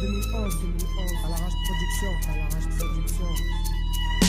2011, à l'arrache production.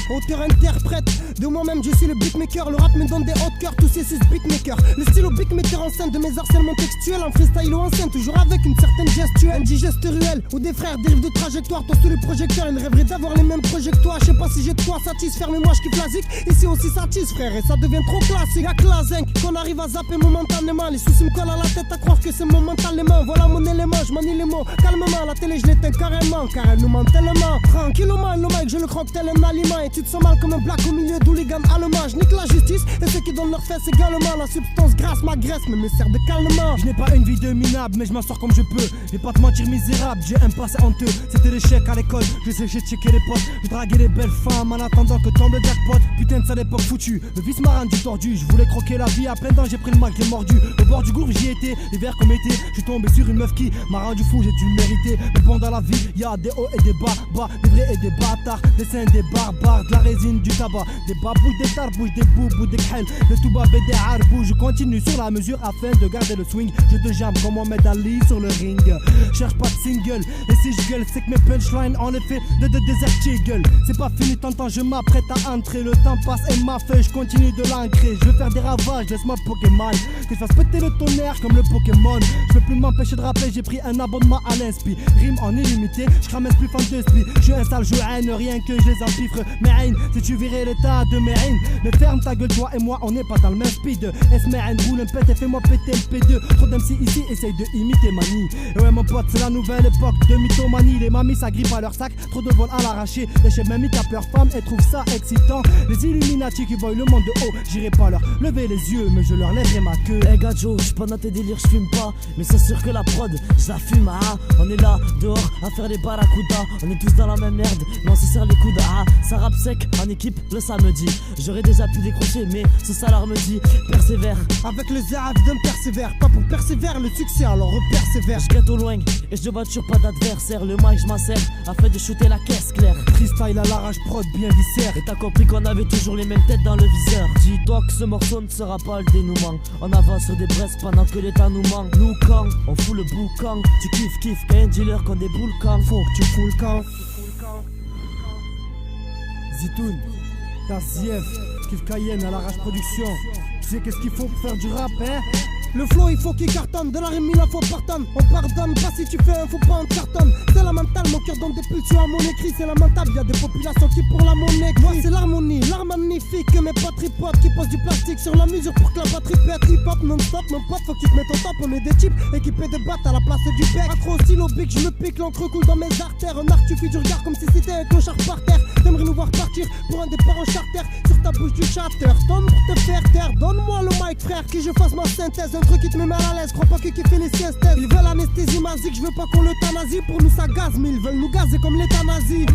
Auteur-interprète, de moi-même je suis le beatmaker. Le rap me donne des hauts de cœur, tous ces 6 beatmakers. Le stylo beatmaker en scène de mes harcèlements textuels. En freestyle ou en scène, toujours avec une certaine gestuelle. Un gestuelle, où des frères dérivent de trajectoire. Toi sous les projecteurs, ils rêveraient d'avoir les mêmes projectoires. Je sais pas si j'ai de quoi satisfaire, mais moi je kiffe la zik. Ici aussi satis frère, et ça devient trop classique. Y'a que la zinc, qu'on arrive à zapper momentanément. Les soucis me collent à la tête à croire que c'est momentanément. Voilà mon élément, je manie les mots calmement. La télé je l'éteins carrément, car elle nous ment tellement. Tranquillement, le mic je le croque tel un aliment. Et tu te sens mal comme un black au milieu d'hooligan allemand. Je nique la justice et ceux qui donnent leurs fesses également. La substance grasse m'agresse mais me sert de calmement. Je n'ai pas une vie de minable mais je m'en sors comme je peux. Vais pas te mentir misérable, j'ai un passé honteux. C'était l'échec à l'école, je sais j'ai checké les potes. Je draguais les belles femmes en attendant que tombe le jackpot. Putain de sale époque foutue, le vice m'a rendu tordu. Je voulais croquer la vie à plein temps, j'ai pris le mal, j'ai mordu. Au bord du gouffre j'y étais, l'hiver comme été. Je suis tombé sur une meuf qui m'a rendu fou, j'ai dû le mériter. Mais bon dans la vie, y'a des hauts et des bas, des vrais et des bâtards, des saints, des barbares, de la résine, du tabac, des babouilles, des tarbouilles, des boubous, des khel, des toubab et des harbous. Je continue sur la mesure afin de garder le swing. Je te jambe comme Mohamed Ali sur le ring. Cherche pas de single, et si je gueule, c'est que mes punchlines en effet de Desert Eagle. C'est pas fini, t'entends, je m'apprête à entrer. Le temps passe et ma feuille, je continue de l'ancrer. Je veux faire des ravages, laisse-moi Pokémon. Que je fasse péter le tonnerre comme le Pokémon. Je peux plus m'empêcher de rapper, j'ai pris un abonnement à l'inspi. Rime en illimité, je cramesse plus fan de spi. Je suis un sale haine, rien que je les empiffre. Mais haine, si tu virais l'état de mes haines. Mais ferme ta gueule, toi et moi, on n'est pas dans le même speed. Esmerine, roule un pète et fais-moi péter le P2. Trop d'MC ici, essaye de imiter Mani. Et ouais mon pote, c'est la nouvelle époque de mythomanie. Les mamies s'agrippent à leur sac, trop de vols à l'arraché. Les chefs même tapent leurs femmes et trouvent ça excitant. Les Illuminati qui voient le monde de haut, j'irai pas leur lever les yeux, mais je leur lèverai ma queue. Hey Gadjo, j'suis pas dans tes délires, j'fume pas. Mais c'est sûr que la prod, j'la fume, ah. On est là, dehors, à faire les barracudas. On est tous dans la même merde, mais on se serre les coudes, ah. Ça rappe sec, en équipe, le samedi. J'aurais déjà pu décrocher, mais ce salaire me dit persévère. Avec le zéaf d'un persévère, pas pour persévère le succès, alors persévère. J'guette au loin, et je voiture pas d'adversaire. Le mic j'm'en sers, afin de shooter la caisse claire. Freestyle à l'arrache prod, bien viscère. Et t'as compris qu'on avait toujours les mêmes têtes dans le viseur. Dis-toi que ce morceau ne sera pas le dénouement. On avance sur des braises pendant que l'état nous manque. Nous quand, on fout le boucan. Tu kiffes, quand un dealer qu'on déboule quand. Faut que tu fous le camp. Zitoun, Taziev, Kif Cayenne à l'arrache production. Tu sais qu'est-ce qu'il faut pour faire du rap, hein? Le flow il faut qu'il cartonne, de la rime il en faut partonne. On pardonne pas si tu fais un faux pas en cartonne. C'est la mentale, mon cœur donne des pulsions à mon écrit. C'est lamentable, y'a des populations qui pour la monnaie. Moi c'est l'harmonie, l'art magnifique que mes potes tripotent. Qui posent du plastique sur la mesure pour que la batterie pète. Hip hop non-stop, mon pote faut qu'ils te mettent au top. On est des types équipés de battes à la place du bec. Accro au stylo bic, je me pique, l'encre coule dans mes artères. Un arc tu fais du regard comme si c'était un clochard par terre. T'aimerais nous voir partir pour un départ en charter. Sur ta bouche du chatter, donne pour te faire taire. Donne-moi le mic frère, que je fasse ma synthèse. Un truc qui te met mal à l'aise, crois pas que fait les siestes. Ils veulent anesthésie magique, je veux pas qu'on l'euthanasie. Pour nous ça gaze, mais ils veulent nous gazer comme l'euthanasie.